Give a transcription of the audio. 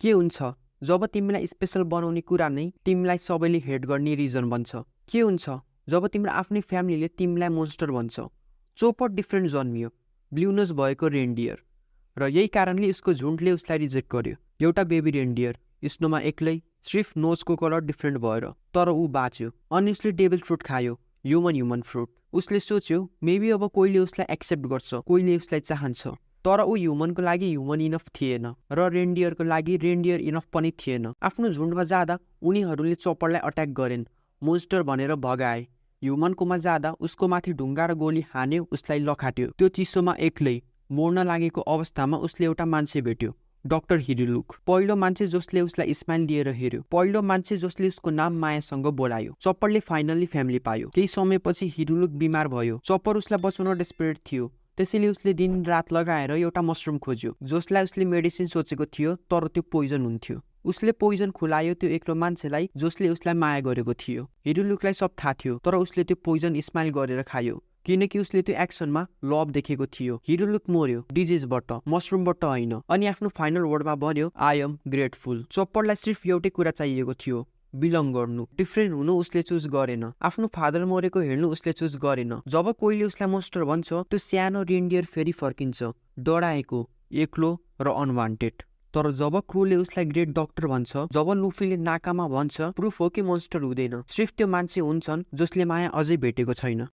के हुन्छ जब तिमीलाई स्पेसल बनाउने कुरा नै तिमीलाई सबैले हेट गर्ने रिजन बन्छ? के हुन्छ जब तिम्रो आफ्नै फ्यामिलीले तिमीलाई मोन्स्टर भन्छ? चोपर डिफ्रेन्ट जन्मियो, ब्लू नोज भएको रेनडियर, र यही कारणले उसको झुन्डले उसलाई रिजेक्ट गर्यो। एउटा बेबी रेनडियर स्नोमा एक्लै, सिर्फ नोजको कलर डिफ्रेन्ट भएर, तर ऊ बाँच्यो। अनि उसले डेभिल फ्रुट खायो, ह्युमन फ्रुट। उसले सोच्यो मेबी अब कोहीले उसलाई एक्सेप्ट गर्छ, कोहीले उसलाई चाहन्छ। तर ऊ ह्युमनको लागि ह्युमन इनफ थिएन र रेनडियरको लागि रेनडियर इनफ पनि थिएन। आफ्नो झुन्डमा जाँदा उनीहरूले चोपरलाई अट्याक गरेन्, मोन्स्टर भनेर भगाए। ह्युमनकोमा जाँदा उसको माथि ढुङ्गा र गोली हान्यो, उसलाई लखाट्यो। त्यो चिसोमा एक्लै मर्न लागेको अवस्थामा उसले एउटा मान्छे भेट्यो, डाक्टर हिरुलुक। पहिलो मान्छे जसले उसलाई स्माइल दिएर हेर्यो, पहिलो मान्छे जसले उसको नाम मायासँग बोलायो। चप्परले फाइनल्ली फ्यामिली पायो। केही समयपछि हिरुलुक बिमार भयो। चप्पर उसलाई बचाउन डेस्परेट थियो, त्यसैले उसले दिन रात लगाएर एउटा मसरुम खोज्यो जसलाई उसले मेडिसिन सोचेको थियो, तर त्यो पोइजन हुन्थ्यो। उसले पोइजन खुलायो त्यो एक्लो मान्छेलाई जसले उसलाई माया गरेको थियो। हिरुलुकलाई सब थाहा थियो, तर उसले त्यो पोइजन स्माइल गरेर खायो किनकि उसले त्यो एक्सनमा लभ देखेको थियो। हिरुलुक मर्यो, डिजिजबाट, मसरुमबाट होइन। अनि आफ्नो फाइनल वर्डमा भन्यो, आई एम ग्रेटफुल। चप्परलाई सिर्फ एउटै कुरा चाहिएको थियो, बिलङ गर्नु। डिफ्रेन्ट हुनु उसले चुज गरेन। आफ्नो फादर मरेको हेर्नु उसले चुज गरेन। जब कोहीले उसलाई मोन्स्टर भन्छ, त्यो सानो रेनडियर फेरि फर्किन्छ, डराएको, एक्लो र अनवान्टेड। तर जब क्रूले उसलाई ग्रेट डक्टर भन्छ, जब लुफीले नाकामा भन्छ, प्रुफ हो कि मोन्स्टर हुँदैन, सिर्फ त्यो मान्छे हुन्छन् जसले माया अझै भेटेको छैन।